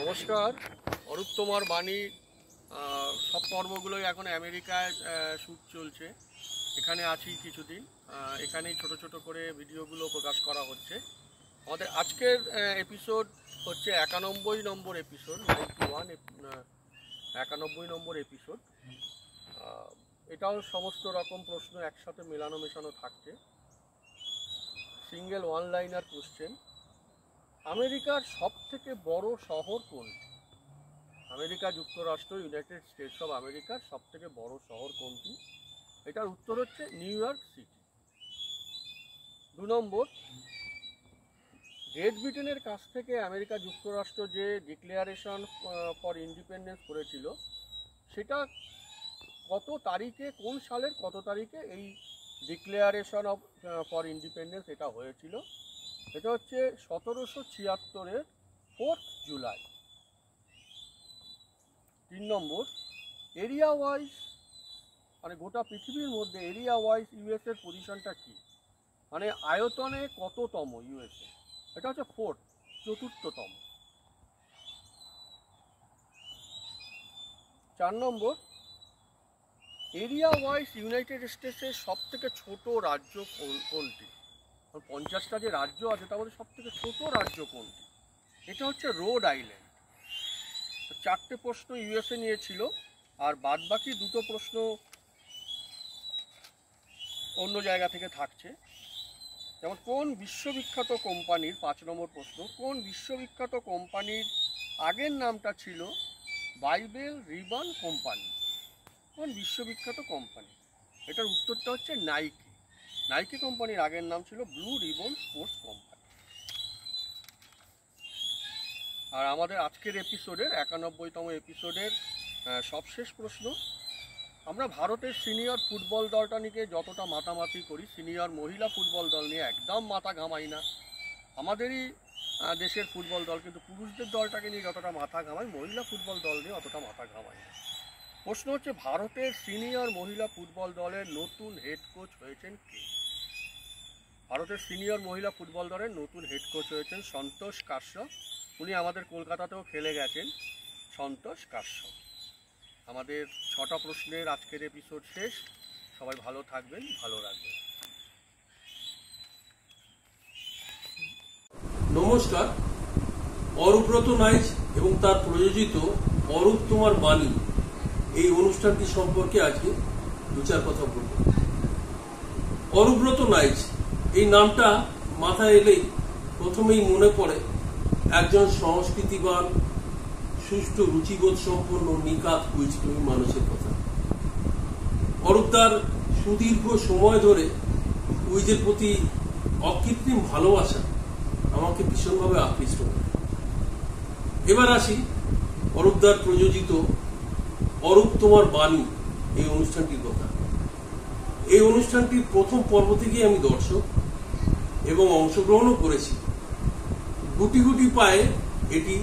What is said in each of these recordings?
নমস্কার। অরূপ তোমার বাণী সব পর্বগুলোই এখন আমেরিকায় শ্যুট চলছে। এখানে আছি কিছুদিন, এখানেই ছোট ছোট করে ভিডিওগুলো প্রকাশ করা হচ্ছে। আমাদের আজকের এপিসোড হচ্ছে 91 নম্বর এপিসোড, 91 নম্বর এপিসোড। এটাও সমস্ত রকম প্রশ্ন একসাথে মেলানো মেশানো থাকছে, সিঙ্গেল ওয়ান লাইনার কোশ্চেন। আমেরিকার সব থেকে বড় শহর কোনটি? আমেরিকা যুক্তরাষ্ট্র, ইউনাইটেড স্টেটস অফ আমেরিকার সব থেকে বড় শহর কোনটি? এটার উত্তর হচ্ছে নিউ ইয়র্ক সিটি। 2 নম্বর, গ্রেট ব্রিটেনের কাছ থেকে আমেরিকা যুক্তরাষ্ট্র যে ডিক্লারেশন ফর ইন্ডিপেন্ডেন্স করেছিল, সেটা কত তারিখে, কোন সালের কত তারিখে এই ডিক্লারেশন অফ ফর ইন্ডিপেন্ডেন্স এটা হয়েছিল? এটা হচ্ছে 1776-এর 4 জুলাই। 3 নম্বর, এরিয়া ওয়াইজ মানে গোটা পৃথিবীর মধ্যে এরিয়া ওয়াইজ ইউএসএর পজিশনটা কি? মানে আয়তনে কততম ইউএসএ? এটা হচ্ছে 4th, চতুর্থতম। 4 নম্বর, এরিয়া ওয়াইজ ইউনাইটেড স্টেটসের সব থেকে ছোট রাজ্য কোনটি? 50টা যে রাজ্য আছে তার মধ্যে সব থেকে ছোট রাজ্য কোনটি? এটা হচ্ছে রোড আইল্যান্ড। 4টে প্রশ্ন ইউএসএ নিয়েছিল, আর বাদ বাকি 2টো প্রশ্ন অন্য জায়গা থেকে থাকছে। যেমন কোন বিশ্ববিখ্যাত কোম্পানির, 5 নম্বর প্রশ্ন, কোন বিশ্ববিখ্যাত কোম্পানির আগের নামটা ছিল বাইবেল রিবন কোম্পানি? কোন বিশ্ববিখ্যাত কোম্পানি? এটার উত্তরটা হচ্ছে নাইকি। নাইকি কোম্পানির আগের নাম ছিল ব্লু রিবন স্পোর্টস কোম্পানি। আর আমাদের আজকের এপিসোডের 91তম এপিসোডের সবশেষ প্রশ্ন, আমরা ভারতের সিনিয়র ফুটবল দলটা নিয়ে যতটা মাতামাতি করি, সিনিয়র মহিলা ফুটবল দল নিয়ে একদম মাথা ঘামাই না। আমাদেরই দেশের ফুটবল দল, কিন্তু পুরুষদের দলটাকে নিয়ে যতটা মাথা ঘামাই, মহিলা ফুটবল দল নিয়ে অতটা মাথা ঘামাই না। প্রশ্ন হচ্ছে, ভারতের সিনিয়র মহিলা ফুটবল দলের নতুন হেড কোচ হয়েছেন কে? ভারতের সিনিয়র মহিলা ফুটবল দলের নতুন হেড কোচ হয়েছেন সন্তোষ কাশ্যপ। উনি আমাদের কলকাতাতেও খেলে গেছেন, সন্তোষ কাশ্যপ। আমাদের 6টা প্রশ্নের আজকের এপিসোড শেষ। সবাই ভালো থাকবেন, ভালো রাখবেন। নমস্কার। অরূপব্রত নাইচ এবং তার প্রযোজিত অরূপ তোমার বাণী এই অনুষ্ঠানটি সম্পর্কে আজকে 2-4 কথা বলব। অরূপব্রত নাইচ এই নামটা মাথায় এলেই প্রথমেই মনে পড়ে একজন সংস্কৃতিবান, সুষ্ঠু রুচিবোধ সম্পন্ন, নিকাত কুইজপ্রেমী মানুষের কথা। অরূপদার সুদীর্ঘ সময় ধরে কুইজের প্রতি অকৃত্রিম ভালোবাসা আমাকে ভীষণভাবে আকৃষ্ট করে। এবার আসি অরূপদার প্রযোজিত অরূপ তোমার বাণী এই অনুষ্ঠানটির কথা। এই অনুষ্ঠানটির প্রথম পর্ব থেকেই আমি দর্শক এবং অংশগ্রহণও করেছি। গুটি গুটি পায়ে এটি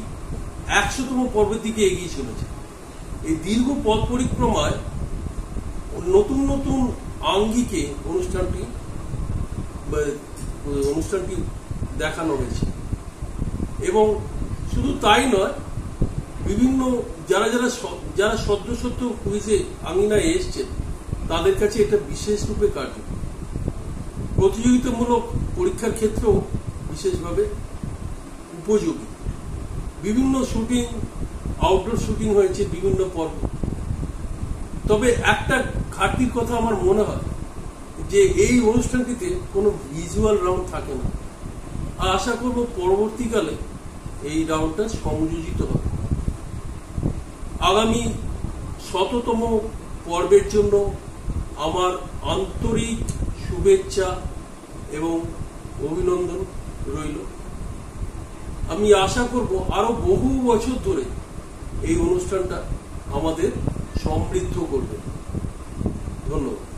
100তম পর্বের দিকে এগিয়ে চলেছে। এই দীর্ঘ পথ পরিক্রমায় নতুন নতুন আঙ্গিকে অনুষ্ঠানটি দেখানো হয়েছে। এবং শুধু তাই নয়, বিভিন্ন যারা সদ্য কুইজে আঙিনায় এসছেন তাদের কাছে এটা বিশেষ রূপে কার্যকর। প্রতিযোগিতামূলক পরীক্ষার ক্ষেত্রেও বিশেষভাবে উপযোগী। বিভিন্ন শুটিং, আউটডোর শুটিং হয়েছে বিভিন্ন পর্ব। তবে একটা ঘাটতির কথা আমার মনে হয় যে এই অনুষ্ঠানটিতে কোনো ভিজুয়াল রাউন্ড থাকে না। আর আশা করব পরবর্তীকালে এই রাউন্ডটা সংযোজিত হবে। আগামী 100তম পর্বের জন্য আমার আন্তরিক শুভেচ্ছা এবং অভিনন্দন রইল। আমি আশা করব আরো বহু বছর ধরে এই অনুষ্ঠানটা আমাদের সমৃদ্ধ করবে। ধন্যবাদ।